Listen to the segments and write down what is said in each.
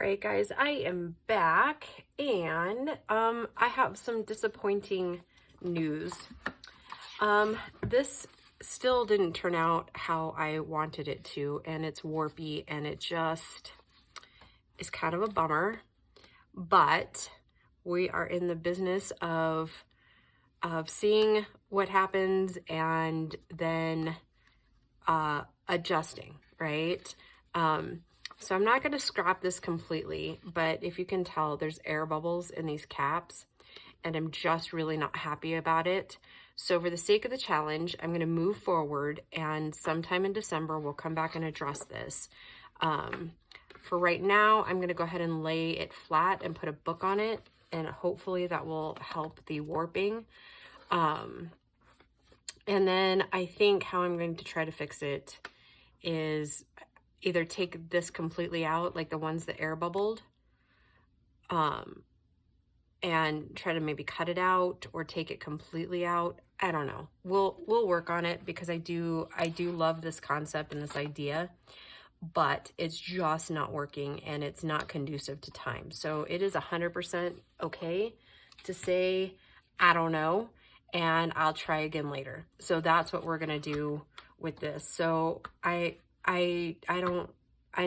right, guys, I am back and I have some disappointing news. This still didn't turn out how I wanted it to, and it's warpy and it just is kind of a bummer, but we are in the business of seeing what happens and then adjusting, right? So I'm not going to scrap this completely, but if you can tell, there's air bubbles in these caps, and I'm just really not happy about it. So for the sake of the challenge, I'm going to move forward, and sometime in December, we'll come back and address this. For right now, I'm going to go ahead and lay it flat and put a book on it, and hopefully that will help the warping. And then I think how I'm going to try to fix it is either take this completely out, like the ones that air bubbled, and try to maybe cut it out or take it completely out. I don't know. We'll work on it because I do love this concept and this idea, but it's just not working and it's not conducive to time. So it is 100% okay to say, I don't know, and I'll try again later. So that's what we're gonna do with this. So I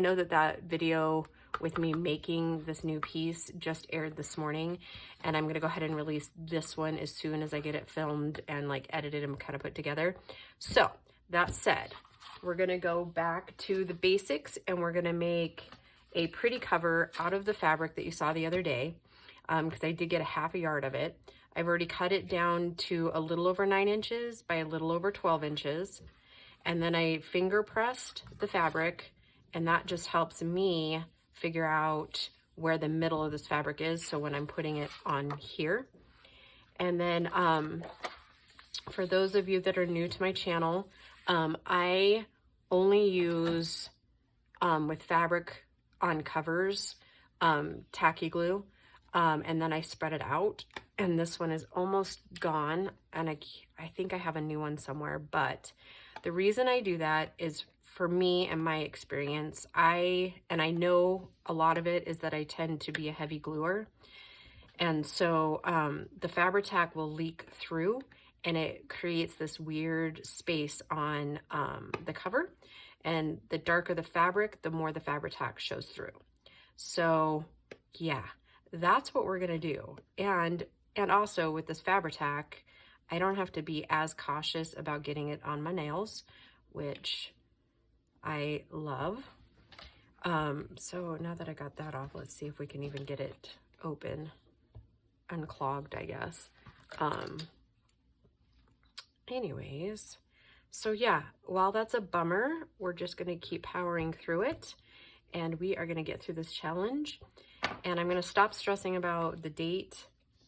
know that video with me making this new piece just aired this morning, and I'm gonna go ahead and release this one as soon as I get it filmed and like edited and kind of put together. So that said, we're gonna go back to the basics and we're gonna make a pretty cover out of the fabric that you saw the other day, because I did get a half a yard of it. I've already cut it down to a little over 9 inches by a little over 12 inches. And then I finger pressed the fabric, and that just helps me figure out where the middle of this fabric is. So when I'm putting it on here, and then for those of you that are new to my channel, I only use with fabric on covers, tacky glue, and then I spread it out. And this one is almost gone, and I think I have a new one somewhere, but the reason I do that is for me and my experience, I know a lot of it is that I tend to be a heavy gluer. And so the Fabri-Tac will leak through and it creates this weird space on the cover. And the darker the fabric, the more the Fabri-Tac shows through. So yeah, that's what we're gonna do. And also with this Fabri-Tac, I don't have to be as cautious about getting it on my nails, which I love. So now that I got that off, let's see if we can even get it open, unclogged, I guess. Anyways, so yeah, while that's a bummer, we're just gonna keep powering through it, and we are gonna get through this challenge. And I'm gonna stop stressing about the date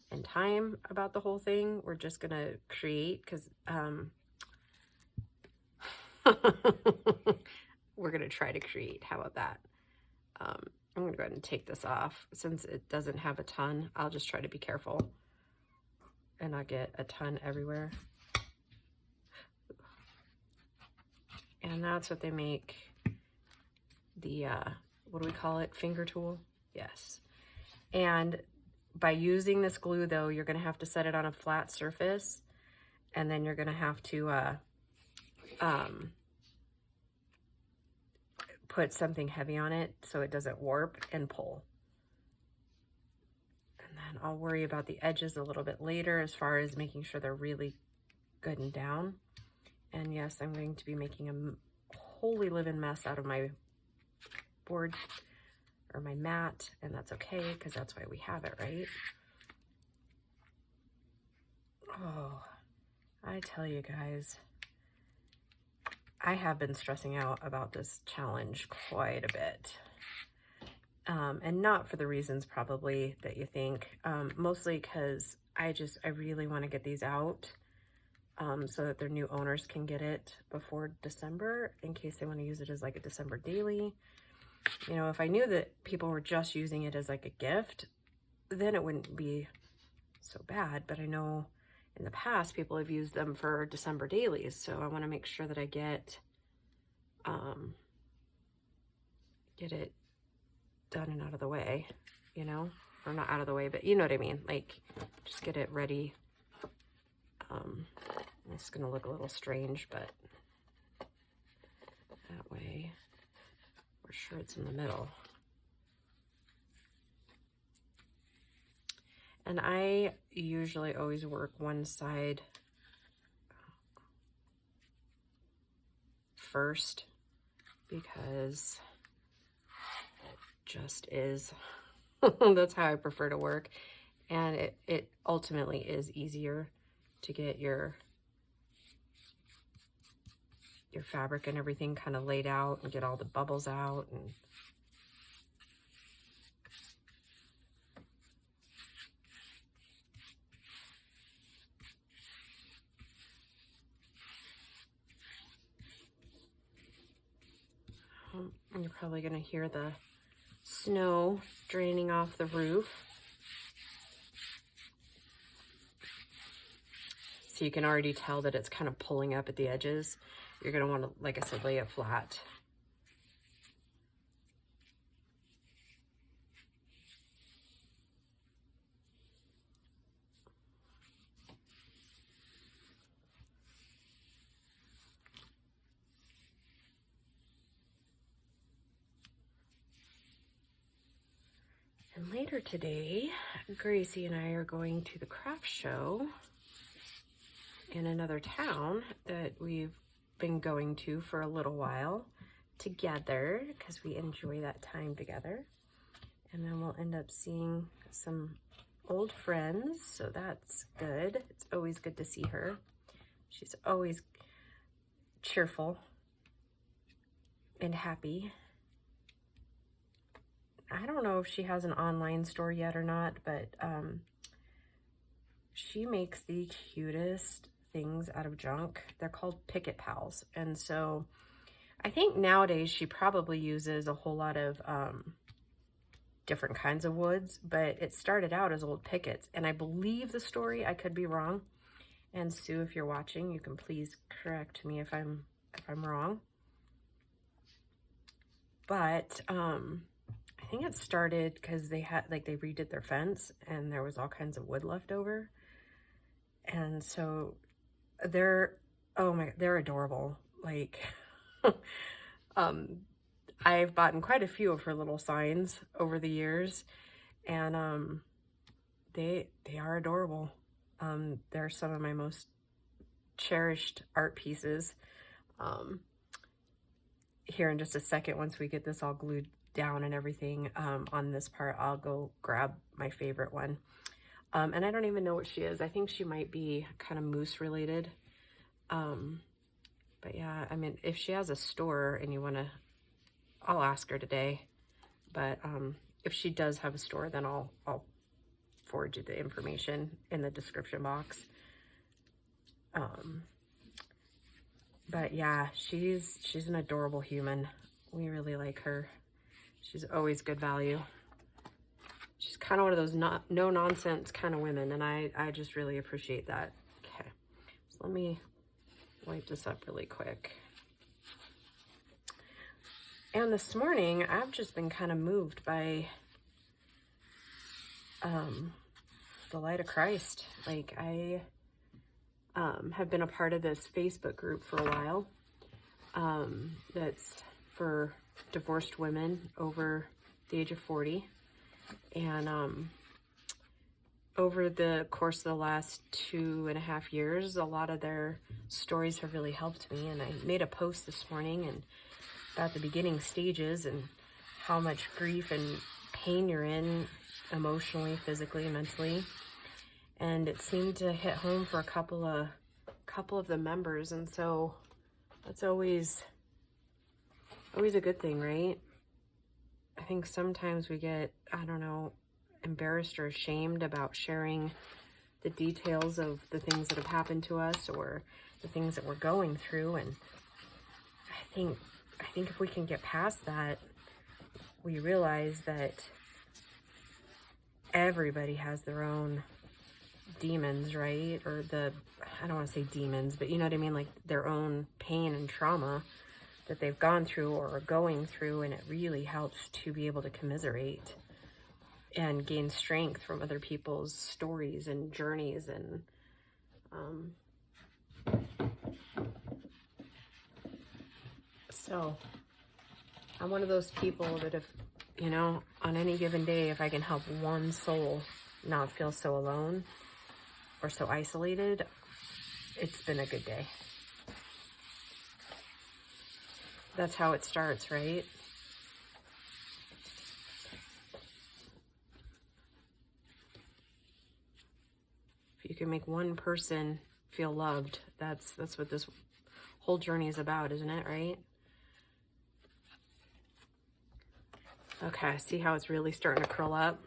and time about the whole thing. We're just gonna create, because we're gonna try to create. How about that? I'm gonna go ahead and take this off since it doesn't have a ton. I'll just try to be careful and not get a ton everywhere. And that's what they make the what do we call it, finger tool? Yes. And by using this glue, though, you're going to have to set it on a flat surface, and then you're going to have to put something heavy on it so it doesn't warp and pull. And then I'll worry about the edges a little bit later as far as making sure they're really good and down. And yes, I'm going to be making a holy living mess out of my board or my mat, and that's okay because that's why we have it, right? Oh, I tell you guys, I have been stressing out about this challenge quite a bit, and not for the reasons probably that you think, mostly because I really want to get these out so that their new owners can get it before December in case they want to use it as like a December daily. You know, if I knew that people were just using it as like a gift, then it wouldn't be so bad. But I know in the past people have used them for December dailies, so I want to make sure that I get it done and out of the way, you know, or not out of the way, but you know what I mean? Like, just get it ready. It's going to look a little strange, but that way we're sure it's in the middle. And I usually always work one side first because it just is. That's how I prefer to work. And it ultimately is easier to get your fabric and everything kind of laid out and get all the bubbles out. And you're probably going to hear the snow draining off the roof. So you can already tell that it's kind of pulling up at the edges. You're going to want to, like I said, lay it flat. And later today, Gracie and I are going to the craft show in another town that we've been going to for a little while together because we enjoy that time together. And then we'll end up seeing some old friends, so that's good. It's always good to see her. She's always cheerful and happy. I don't know if she has an online store yet or not, but she makes the cutest things out of junk. They're called Picket Pals. And so I think nowadays she probably uses a whole lot of different kinds of woods, but it started out as old pickets. And I believe the story, I could be wrong. And Sue, if you're watching, you can please correct me if I'm wrong. But I think it started because they had, like, they redid their fence and there was all kinds of wood left over. And so they're, oh my, they're adorable. Like, I've bought quite a few of her little signs over the years, and they are adorable. They're some of my most cherished art pieces. Here in just a second, once we get this all glued down and everything on this part, I'll go grab my favorite one. And I don't even know what she is. I think she might be kind of moose related. But yeah, I mean, if she has a store and you want to, I'll ask her today. But if she does have a store, then I'll forward you the information in the description box. But yeah, she's an adorable human. We really like her. She's always good value. She's kind of one of those no nonsense kind of women, and I just really appreciate that. Okay, so let me wipe this up really quick. And this morning, I've just been kind of moved by the light of Christ. Like, I have been a part of this Facebook group for a while that's for divorced women over the age of 40. And over the course of the last 2.5 years, a lot of their stories have really helped me. And I made a post this morning and about the beginning stages and how much grief and pain you're in emotionally, physically, mentally. And it seemed to hit home for a couple of the members. And so that's always a good thing, right? I think sometimes we get, I don't know, embarrassed or ashamed about sharing the details of the things that have happened to us or the things that we're going through. And I think if we can get past that, we realize that everybody has their own demons, right? Or I don't want to say demons, but you know what I mean? Like their own pain and trauma that they've gone through or are going through, and it really helps to be able to commiserate and gain strength from other people's stories and journeys. And so I'm one of those people that if, you know, on any given day, if I can help one soul not feel so alone or so isolated, it's been a good day. That's how it starts, right? If you can make one person feel loved, that's what this whole journey is about, isn't it, right? Okay, see how it's really starting to curl up?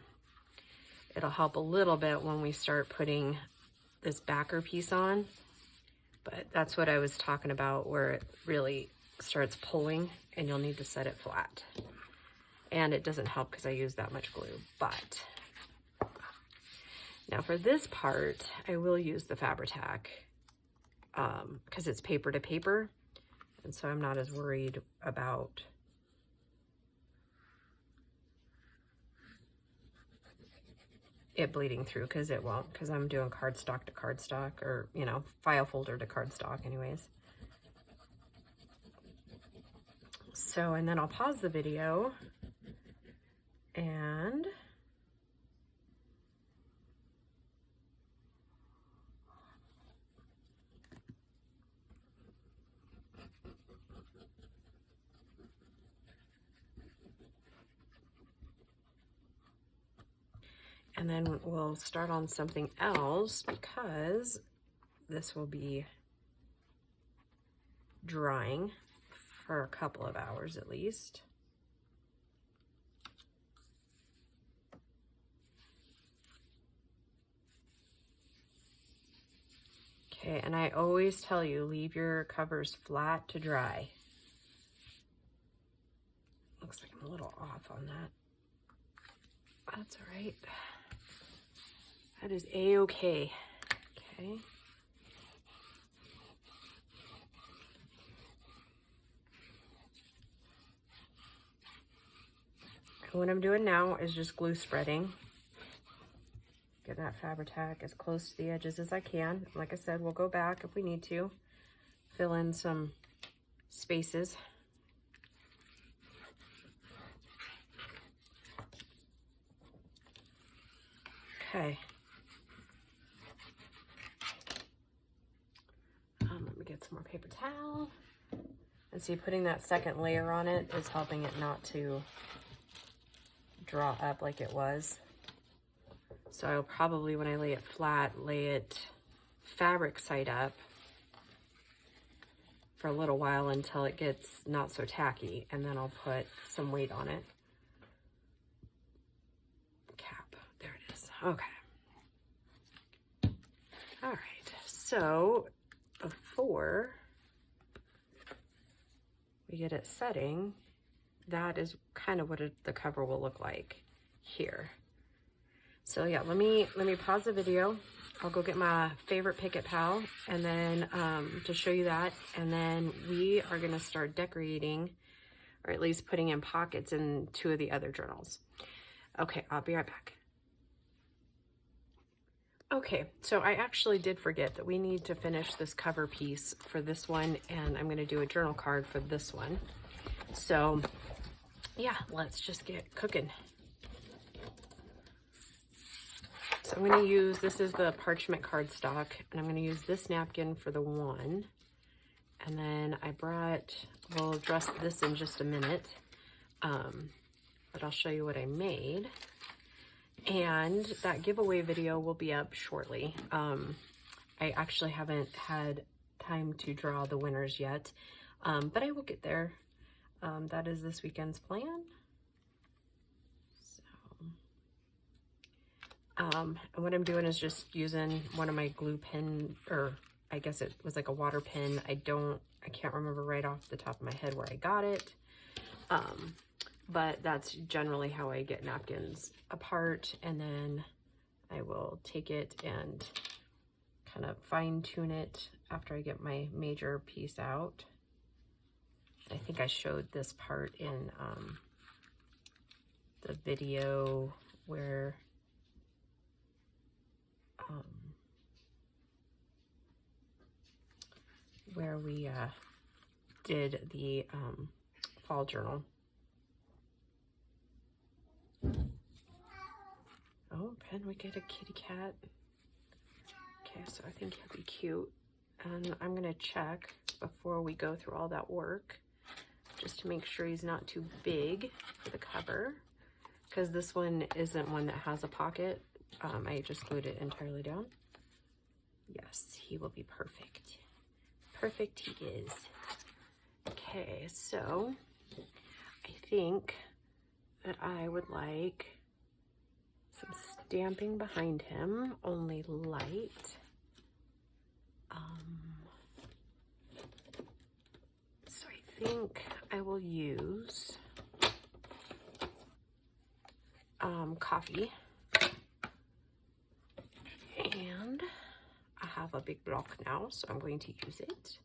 It'll help a little bit when we start putting this backer piece on, but that's what I was talking about, where it really starts pulling and you'll need to set it flat. And it doesn't help because I use that much glue. But now for this part, I will use the Fabri-Tac because it's paper to paper, and so I'm not as worried about it bleeding through, because it won't, because I'm doing cardstock to cardstock, or, you know, file folder to cardstock anyways. So, and then I'll pause the video and then we'll start on something else, because this will be drying for a couple of hours at least. Okay, and I always tell you, leave your covers flat to dry. Looks like I'm a little off on that. That's all right. That is a-okay. Okay. And what I'm doing now is just glue spreading. Get that Fabri-Tac as close to the edges as I can. Like I said, we'll go back if we need to. Fill in some spaces. Okay. Let me get some more paper towel. And see, putting that second layer on it is helping it not to draw up like it was. So I'll probably, when I lay it flat, lay it fabric side up for a little while until it gets not so tacky, and then I'll put some weight on it. Cap, there it is. Okay. All right, so before we get it setting, that is kind of what the cover will look like here. So yeah, let me pause the video. I'll go get my favorite Picket Pal, and then to show you that, and then we are gonna start decorating, or at least putting in pockets in 2 of the other journals. Okay, I'll be right back. Okay, so I actually did forget that we need to finish this cover piece for this one, and I'm gonna do a journal card for this one. So yeah, let's just get cooking. So I'm gonna use, this is the parchment cardstock, and I'm gonna use this napkin for the one. And then I brought, we'll dress this in just a minute, but I'll show you what I made. And that giveaway video will be up shortly. I actually haven't had time to draw the winners yet, but I will get there. That is this weekend's plan. And what I'm doing is just using one of my glue pen, or I guess it was like a water pen. I can't remember right off the top of my head where I got it. But that's generally how I get napkins apart, and then I will take it and kind of fine tune it after I get my major piece out. I think I showed this part in the video where we did the fall journal. Oh, can we get a kitty cat? Okay, so I think he'll be cute. And I'm gonna check before we go through all that work, just to make sure he's not too big for the cover, because this one isn't one that has a pocket. I just glued it entirely down. Yes, he will be perfect. Perfect he is. Okay, so I think that I would like some stamping behind him, only light. So I think I will use coffee, and I have a big block now, so I'm going to use it.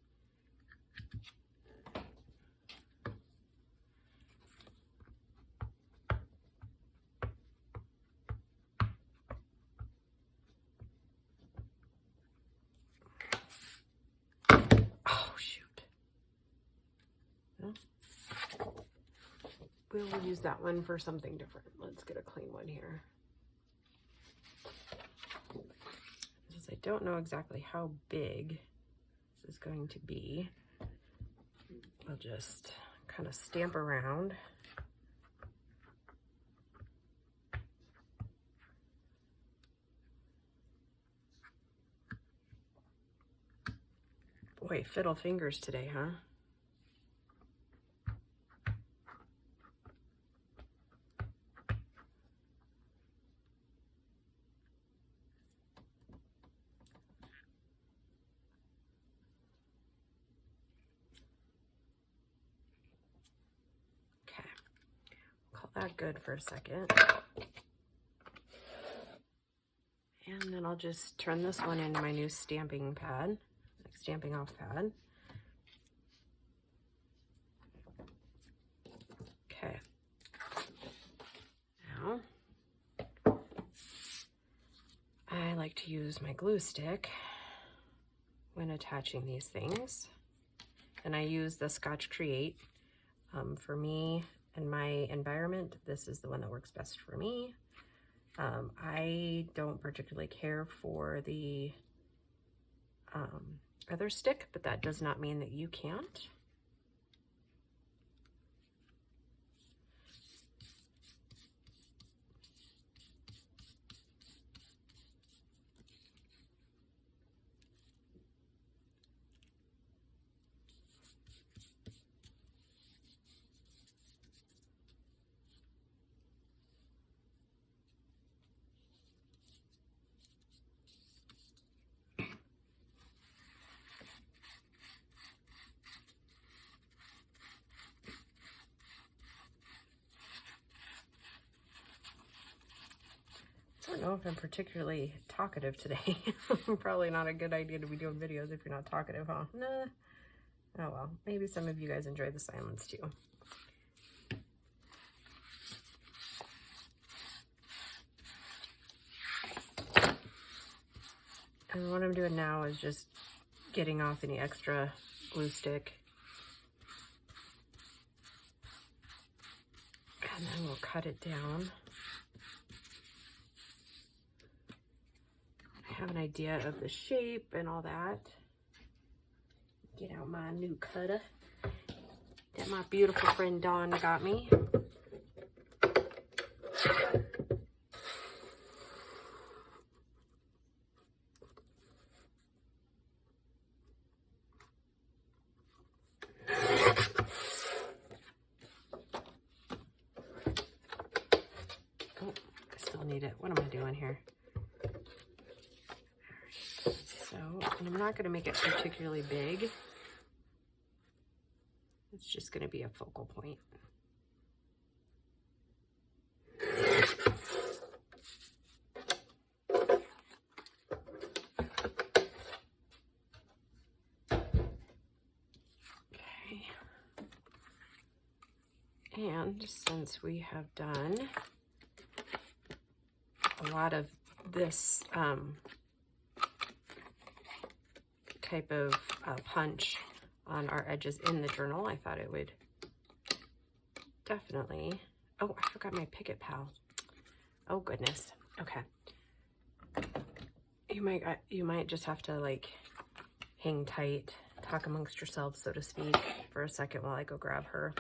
Oh, shoot. We'll use that one for something different. Let's get a clean one here. Because I don't know exactly how big this is going to be. I'll just kind of stamp around. Boy, fiddle fingers today, huh? Okay, call that good for a second. And then I'll just turn this one into my new stamping pad, like stamping off pad. Okay. Now, I like to use my glue stick when attaching these things. And I use the Scotch Create. For me and my environment, this is the one that works best for me. I don't particularly care for the other stick, but that does not mean that you can't. I don't know if I'm particularly talkative today. Probably not a good idea to be doing videos if you're not talkative, huh? Nah. Oh well, maybe some of you guys enjoy the silence too. And what I'm doing now is just getting off any extra glue stick. And then we'll cut it down. I have an idea of the shape and all that. Get out my new cutter that my beautiful friend Dawn got me. Oh, I still need it. What am I doing here? So I'm not going to make it particularly big. It's just going to be a focal point. Okay. And since we have done a lot of this type of punch on our edges in the journal, I thought it would definitely... Oh, I forgot my Picket Pal. Oh, goodness. Okay. You might just have to, like, hang tight, talk amongst yourselves, so to speak, for a second while I go grab her.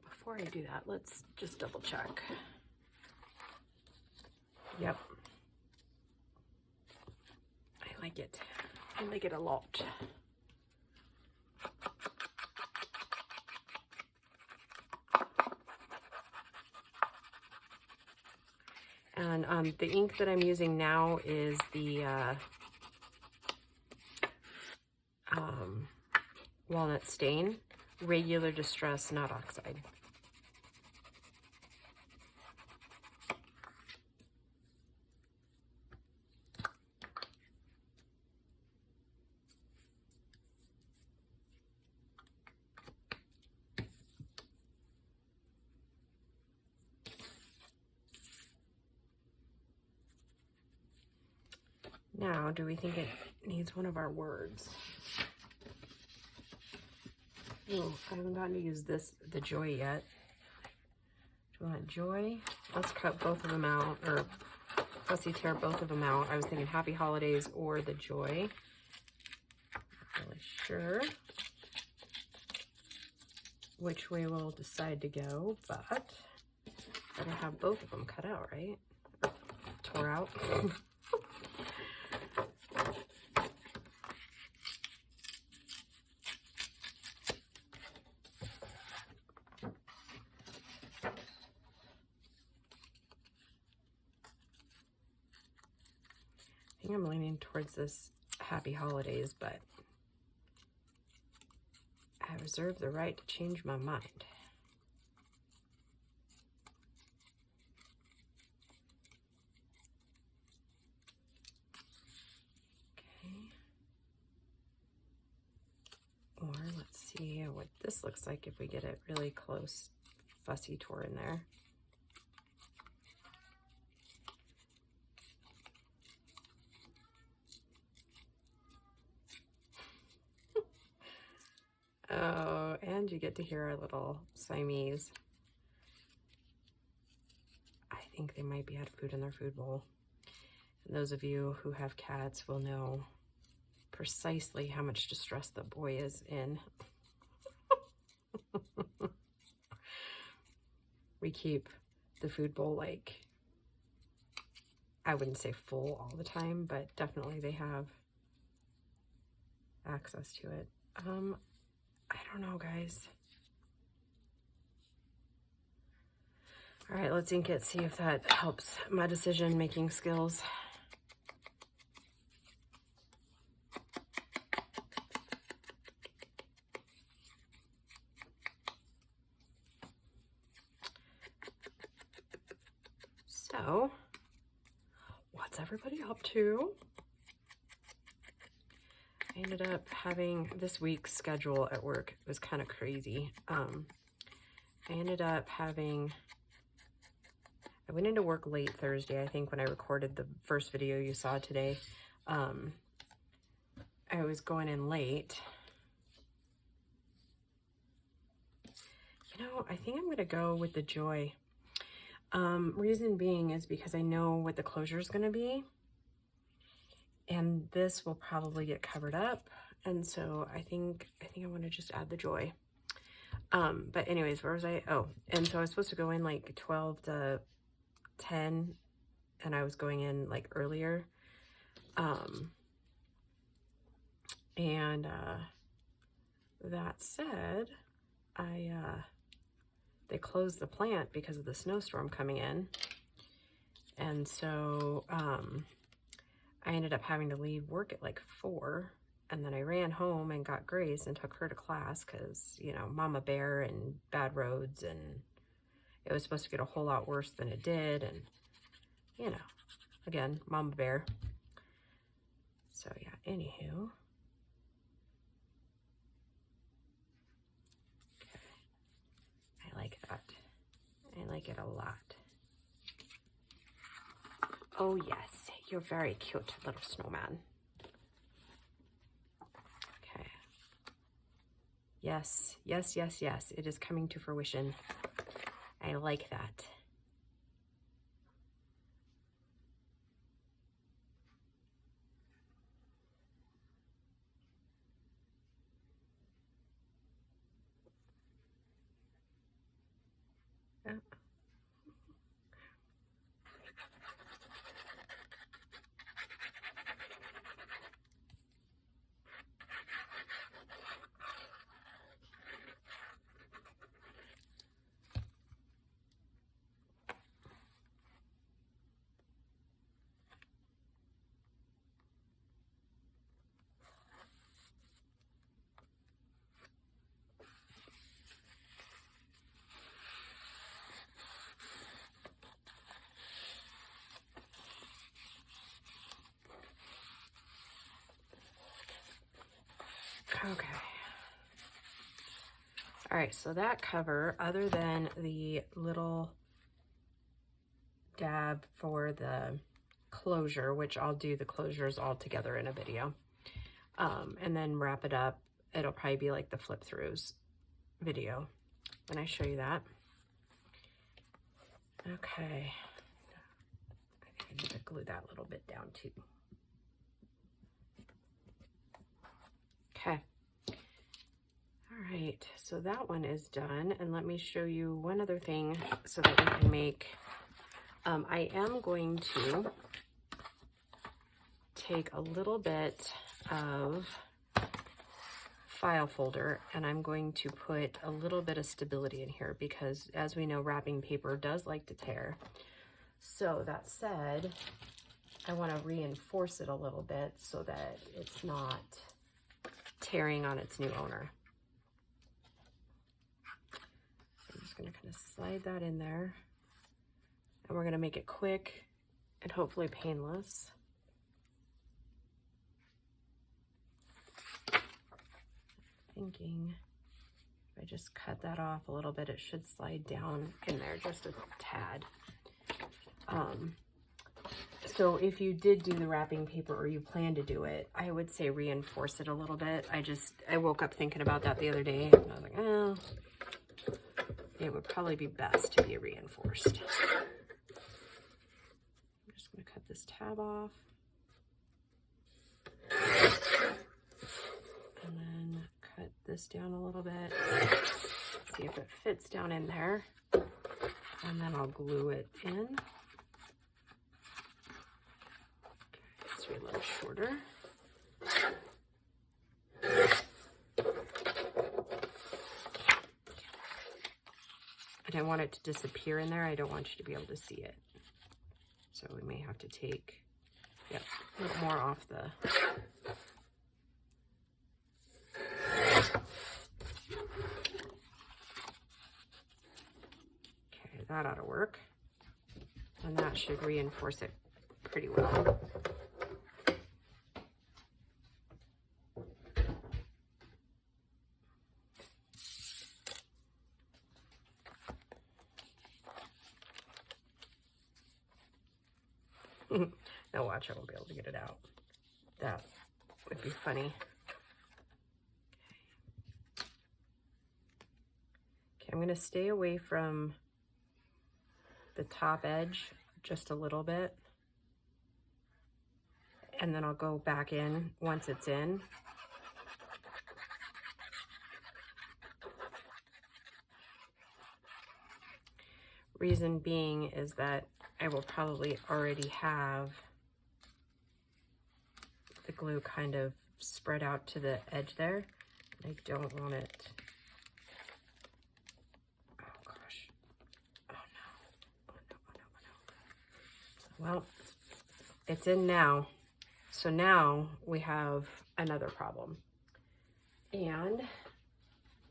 Before I do that, let's just double check. Yep. I like it. I like it a lot. And the ink that I'm using now is the Walnut Stain, regular distress, not oxide. Now, do we think it needs one of our words? Oh, I haven't gotten to use this, the joy, yet. Do you want joy? Let's cut both of them out, or fussy tear both of them out. I was thinking happy holidays or the joy. Not really sure which way we'll decide to go, but better have both of them cut out, right? Or tore out. I think I'm leaning towards this happy holidays, but I reserve the right to change my mind. Okay. Or let's see what this looks like if we get it really close, fussy tore in there. Oh, and you get to hear our little Siamese. I think they might be out of food in their food bowl. And those of you who have cats will know precisely how much distress the boy is in. We keep the food bowl, like, I wouldn't say full all the time, but definitely they have access to it. I don't know, guys. All right, let's ink it, see if that helps my decision-making skills. So, what's everybody up to? I ended up having this week's schedule at work. It was kind of crazy. I ended up having, I went into work late Thursday, I think, when I recorded the first video you saw today. I was going in late. You know, I think I'm going to go with the joy. Reason being is because I know what the closure is going to be. And this will probably get covered up. And so I think I want to just add the joy. But anyways, where was I? Oh, and so I was supposed to go in like 12 to 10, and I was going in like earlier. That said, they closed the plant because of the snowstorm coming in. And so, I ended up having to leave work at like 4, and then I ran home and got Grace and took her to class because, you know, Mama Bear and bad roads, and it was supposed to get a whole lot worse than it did, and, you know, again, Mama Bear. So, yeah, anywho. Okay. I like that. I like it a lot. Oh yes, you're very cute, little snowman. Okay. Yes, yes, yes, yes. It is coming to fruition. I like that. Oh. Okay. All right, so that cover, other than the little dab for the closure, which I'll do the closures all together in a video, and then wrap it up. It'll probably be like the flip throughs video when I show you that. Okay. I think I need to glue that a little bit down too. Okay. All right, so that one is done. And let me show you one other thing so that we can make, I am going to take a little bit of file folder and I'm going to put a little bit of stability in here because as we know, wrapping paper does like to tear. So that said, I want to reinforce it a little bit so that it's not tearing on its new owner. So I'm just going to kind of slide that in there and we're going to make it quick and hopefully painless. Thinking if I just cut that off a little bit, it should slide down in there just a tad. So if you did do the wrapping paper or you plan to do it, I would say reinforce it a little bit. I woke up thinking about that the other day and I was like, oh, it would probably be best to be reinforced. I'm just going to cut this tab off. And then cut this down a little bit. See if it fits down in there. And then I'll glue it in. It's a little shorter. And I want it to disappear in there. I don't want you to be able to see it. So we may have to take, yep, a little more off the... Okay, that ought to work. And that should reinforce it pretty well. Now watch, I won't be able to get it out. That would be funny. Okay, I'm gonna stay away from the top edge just a little bit. And then I'll go back in once it's in. Reason being is that I will probably already have the glue kind of spread out to the edge there. I don't want it. Oh gosh. Oh no. Oh no, oh no, oh no. Well, it's in now. So now we have another problem. And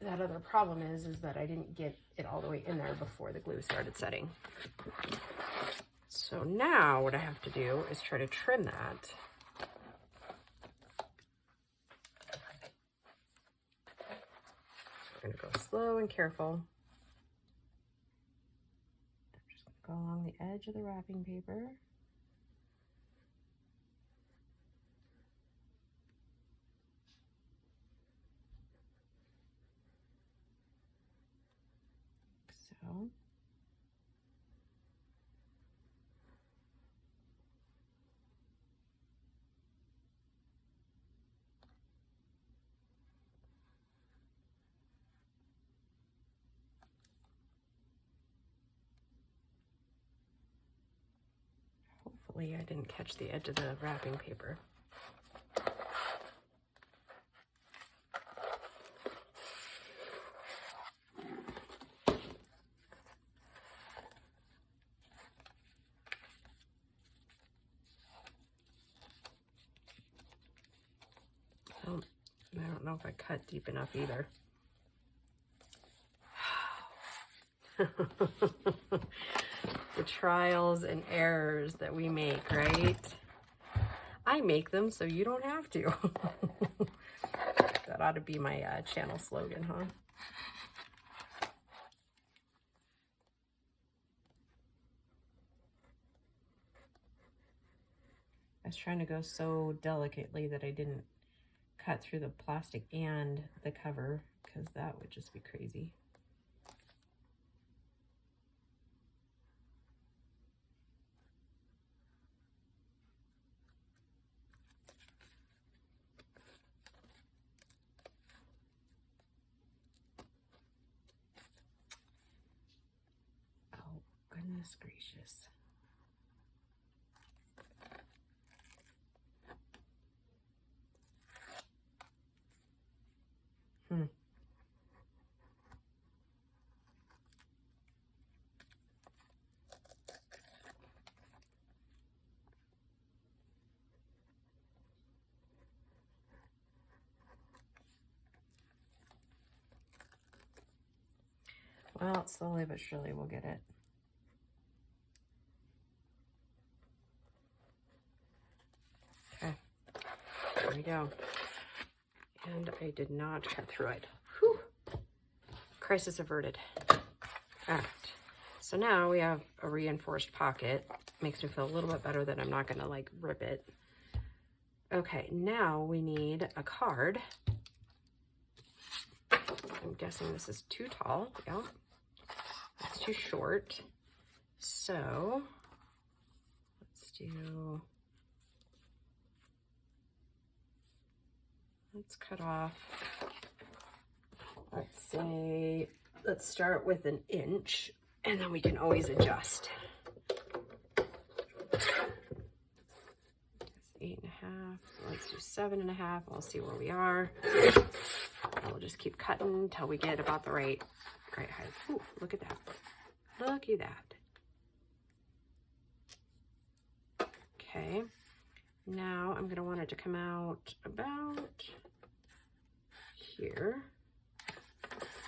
that other problem is that I didn't get it all the way in there before the glue started setting. So now what I have to do is try to trim that. We're going to go slow and careful. Go along the edge of the wrapping paper. So. Hopefully I didn't catch the edge of the wrapping paper. Oh, I don't know if I cut deep enough either. The trials and errors that we make, right? I make them so you don't have to. That ought to be my channel slogan, huh? I was trying to go so delicately that I didn't cut through the plastic and the cover, because that would just be crazy. Oh, goodness gracious. Well, slowly but surely we'll get it. Okay, there we go. And I did not cut through it. Whew. Crisis averted. All right, so now we have a reinforced pocket. Makes me feel a little bit better that I'm not gonna like rip it. Okay, now we need a card. I'm guessing this is too tall. Yeah, it's too short. So let's cut off, let's start with 1 inch, and then we can always adjust. That's 8.5, let's do 7.5, we'll see where we are. And we'll just keep cutting until we get about the right height. Ooh, look at that, look at that. Okay, now I'm gonna want it to come out about here.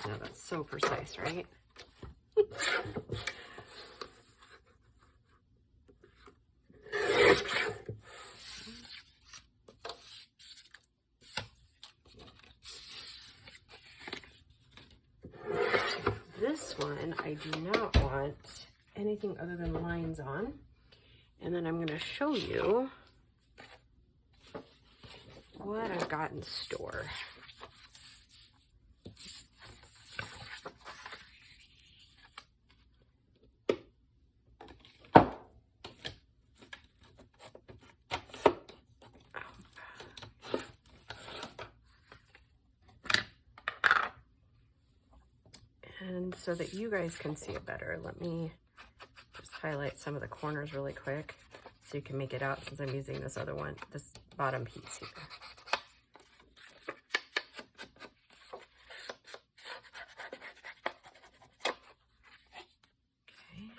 Now that's so precise, right? This one, I do not want anything other than lines on. And then I'm going to show you what I've got in store. And so that you guys can see it better, let me just highlight some of the corners really quick so you can make it out, since I'm using this other one, this bottom piece here. Okay.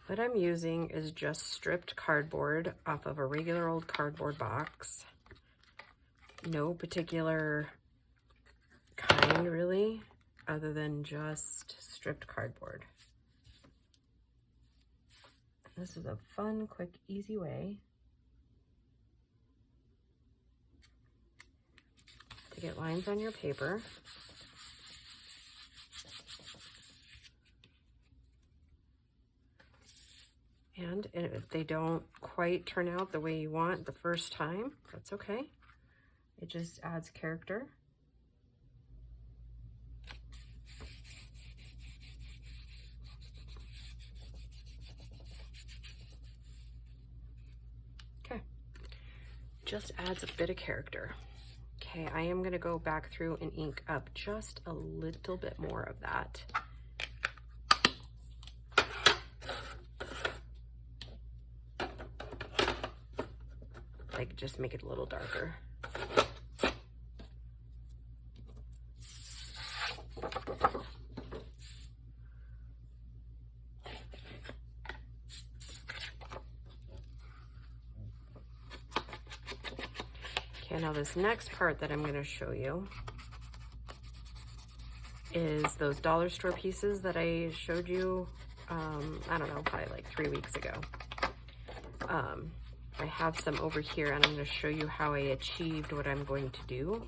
What I'm using is just stripped cardboard off of a regular old cardboard box. No particular kind really, other than just stripped cardboard. This is a fun, quick, easy way to get lines on your paper. And if they don't quite turn out the way you want the first time, that's okay. It just adds character. Okay, just adds a bit of character. Okay, I am gonna go back through and ink up just a little bit more of that. Like, just make it a little darker. Okay, now this next part that I'm going to show you is those dollar store pieces that I showed you, I don't know, probably like 3 weeks ago. I have some over here, and I'm going to show you how I achieved what I'm going to do.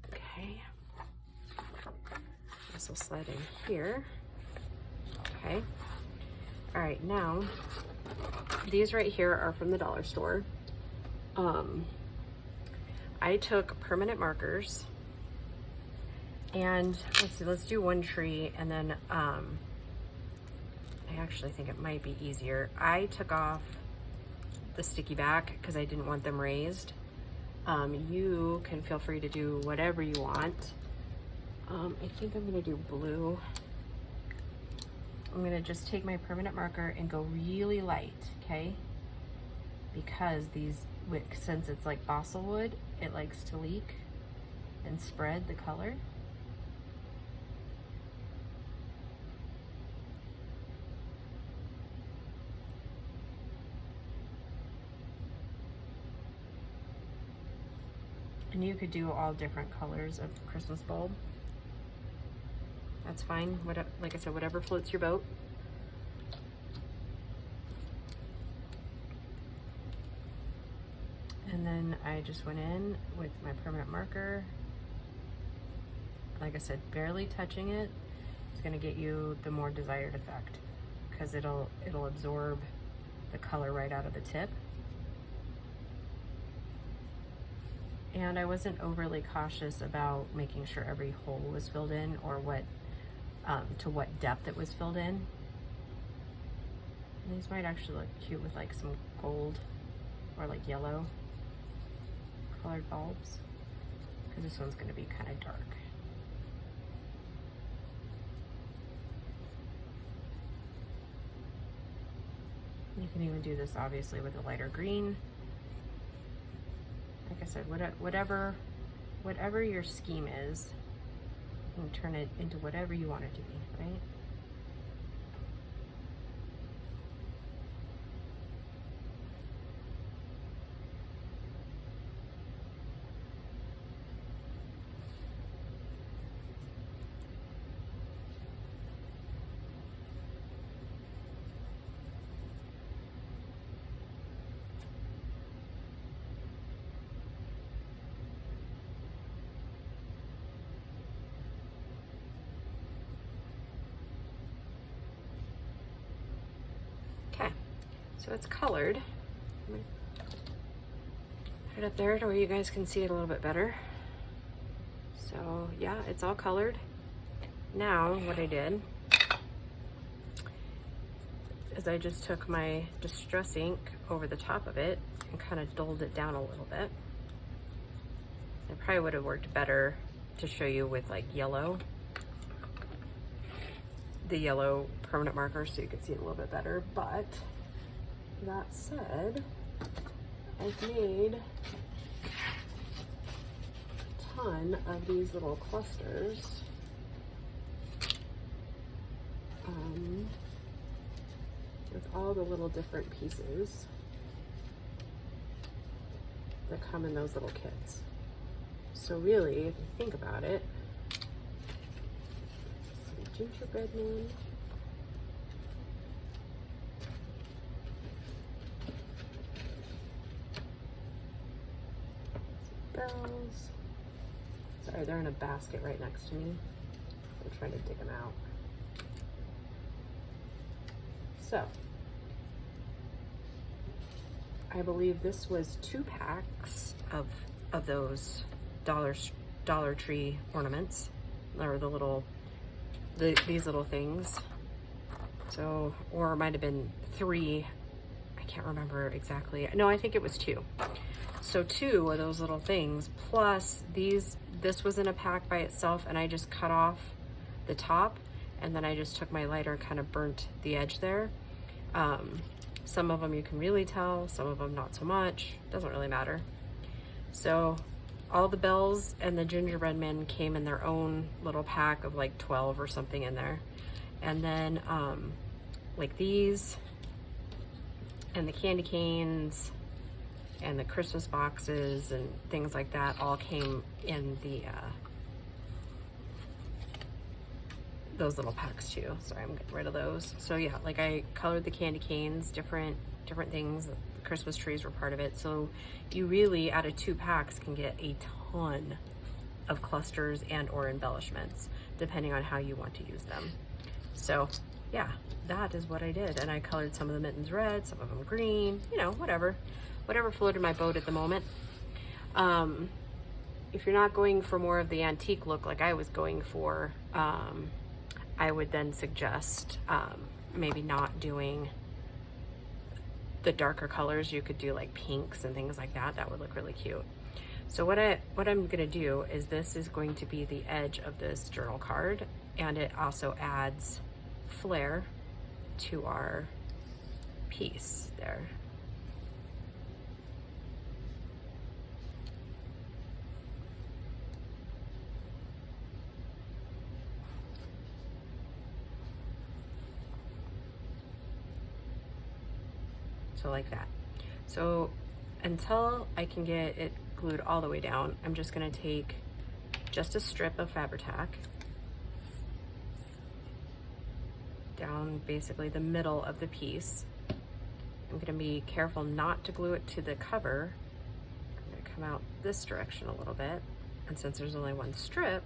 Okay, this will slide in here. Okay, all right, now these right here are from the dollar store. I took permanent markers, and let's do one tree, and then I actually think it might be easier. I took off the sticky back because I didn't want them raised. You can feel free to do whatever you want. I think I'm gonna do blue. I'm gonna just take my permanent marker and go really light, okay? Because since it's like balsa wood, it likes to leak and spread the color. And you could do all different colors of Christmas bulb. That's fine. Like I said, whatever floats your boat. And then I just went in with my permanent marker. Like I said, barely touching it is going to get you the more desired effect, because it'll absorb the color right out of the tip. And I wasn't overly cautious about making sure every hole was filled in, or to what depth it was filled in. And these might actually look cute with like some gold or like yellow colored bulbs, because this one's going to be kind of dark. You can even do this obviously with a lighter green. Like I said, whatever your scheme is, you can turn it into whatever you want it to be, right? So it's colored. Put it up there to where you guys can see it a little bit better. So yeah, it's all colored. Now what I did is I just took my distress ink over the top of it and kind of dulled it down a little bit. It probably would have worked better to show you with like yellow, the yellow permanent marker, so you could see it a little bit better. But that said, I've made a ton of these little clusters. With all the little different pieces that come in those little kits. So really, if you think about it, some gingerbread man. bells. Sorry, they're in a basket right next to me. I'm trying to dig them out. So, I believe this was 2 packs of those Dollar Tree ornaments, or the little, these little things. So, or it might have been 3. I can't remember exactly. No, I think it was 2. So 2 of those little things, plus this was in a pack by itself, and I just cut off the top, and then I just took my lighter and kind of burnt the edge there. Some of them you can really tell, some of them not so much. Doesn't really matter. So all the bells and the gingerbread men came in their own little pack of like 12 or something in there. And then like these and the candy canes and the Christmas boxes and things like that all came in the those little packs too. Sorry, I'm getting rid of those. So yeah, like I colored the candy canes, different things. The Christmas trees were part of it. So you really, out of 2 packs, can get a ton of clusters and or embellishments, depending on how you want to use them. So yeah, that is what I did. And I colored some of the mittens red, some of them green, you know, whatever floated my boat at the moment. If you're not going for more of the antique look like I was going for, I would then suggest maybe not doing the darker colors. You could do like pinks and things like that. That would look really cute. So what I'm gonna do is, this is going to be the edge of this journal card, and it also adds flair to our piece there. So like that. So until I can get it glued all the way down, I'm just gonna take just a strip of Fabri-Tac down basically the middle of the piece. I'm gonna be careful not to glue it to the cover. I'm gonna come out this direction a little bit, and since there's only 1 strip,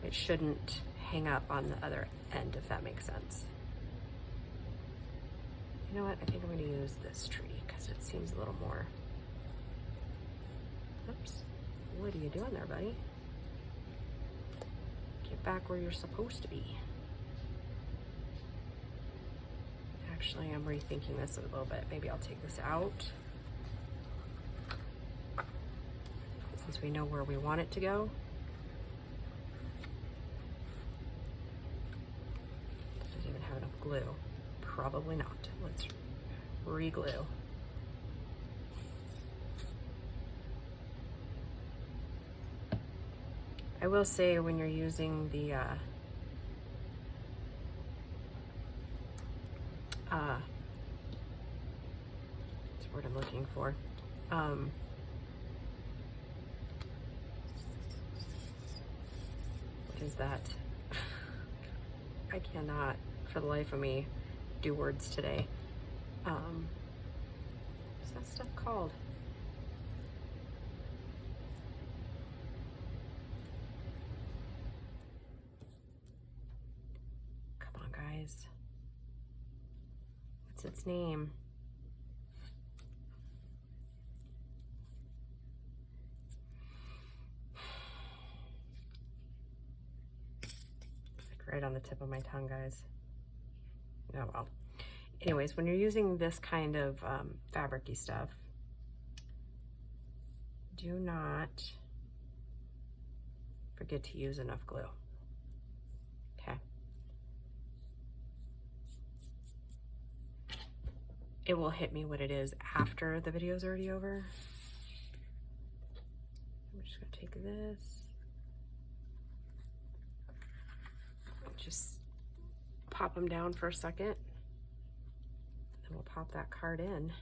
it shouldn't hang up on the other end, if that makes sense. You know what, I think I'm gonna use this tree because it seems a little more, oops, what are you doing there, buddy? Get back where you're supposed to be. Actually, I'm rethinking this a little bit. Maybe I'll take this out, since we know where we want it to go. Does it even have enough glue? Probably not. Let's re-glue. I will say, when you're using the what's the word I'm looking for? What is that? I cannot, for the life of me, do words today. What's that stuff called? Come on, guys. What's its name? It's like right on the tip of my tongue, guys. Oh well. Anyways, when you're using this kind of fabric-y stuff, do not forget to use enough glue. Okay. It will hit me what it is after the video's already over. I'm just gonna take this, just pop them down for a second. And we'll pop that card in.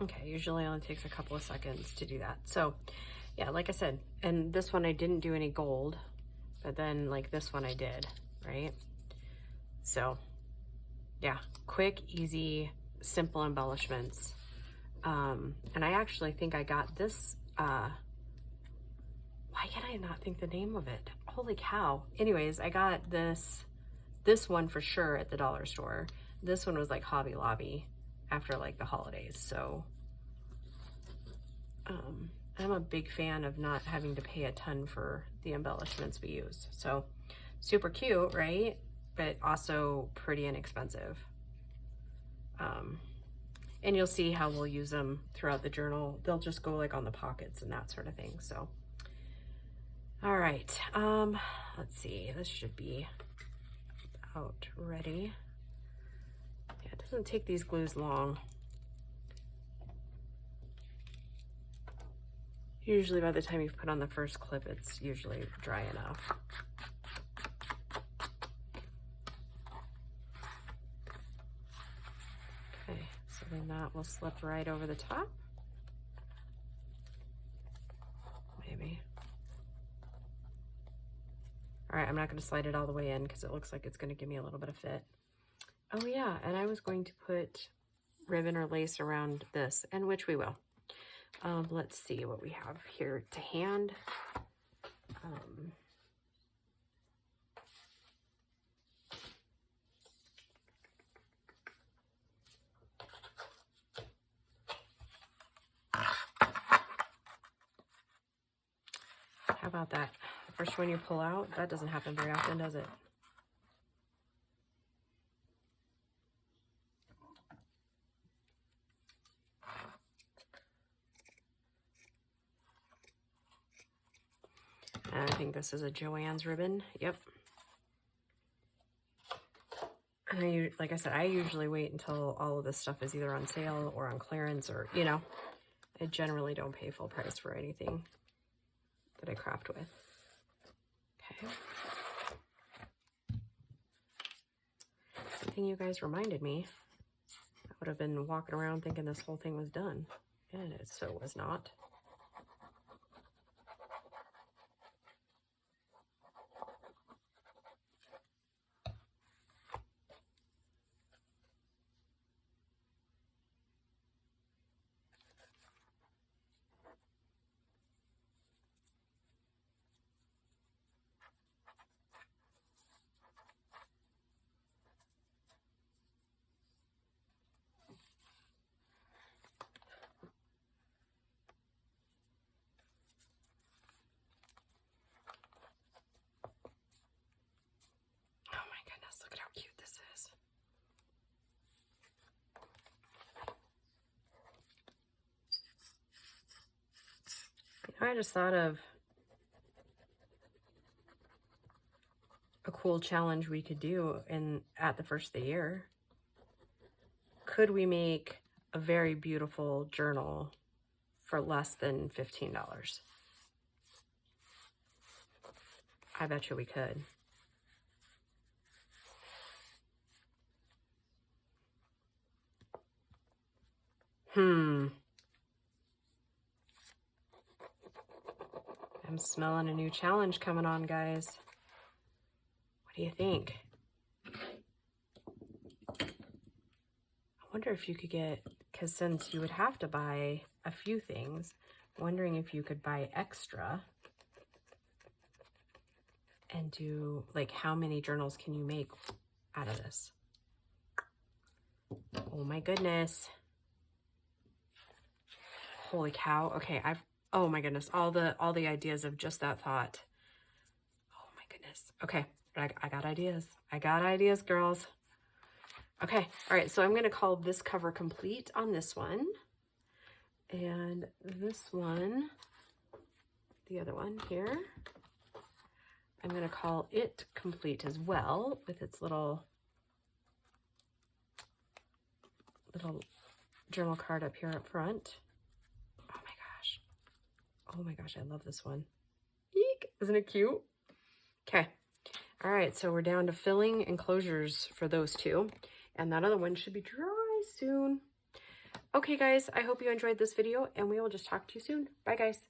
Okay, usually only takes a couple of seconds to do that. So yeah, like I said, and this one I didn't do any gold, but then like this one I did, right? So yeah, quick, easy, simple embellishments. And I actually think I got this, why can I not think the name of it? Holy cow. Anyways, I got this one for sure at the dollar store. This one was like Hobby Lobby after like the holidays. So I'm a big fan of not having to pay a ton for the embellishments we use. So super cute, right? But also pretty inexpensive. And you'll see how we'll use them throughout the journal. They'll just go like on the pockets and that sort of thing. So, all right. Let's see, this should be about ready. Yeah, it doesn't take these glues long. Usually by the time you've put on the first clip, it's usually dry enough. Okay, so then that will slip right over the top. Maybe. All right, I'm not gonna slide it all the way in because it looks like it's gonna give me a little bit of fit. Oh yeah, and I was going to put ribbon or lace around this, and which we will. Let's see what we have here to hand. How about that? The first one you pull out, that doesn't happen very often, does it? And I think this is a Joann's ribbon. Yep. And like I said, I usually wait until all of this stuff is either on sale or on clearance, or, you know, I generally don't pay full price for anything that I craft with. Okay. Good thing you guys reminded me. I would have been walking around thinking this whole thing was done, and it so was not. Look at how cute this is. You know, I just thought of a cool challenge we could do at the first of the year. Could we make a very beautiful journal for less than $15? I bet you we could. I'm smelling a new challenge coming on, guys. What do you think? I wonder if you could get, because since you would have to buy a few things, wondering if you could buy extra and do, like, how many journals can you make out of this? Oh my goodness. Holy cow. Okay, oh my goodness, all the ideas of just that thought. Oh my goodness. Okay, I got ideas. I got ideas, girls. Okay, all right, so I'm gonna call this cover complete on this one. And this one, the other one here, I'm gonna call it complete as well, with its little journal card up here up front. Oh my gosh, I love this one. Eek, isn't it cute? Okay, all right, so we're down to filling enclosures for those two, and that other one should be dry soon. Okay guys, I hope you enjoyed this video, and we will just talk to you soon. Bye guys.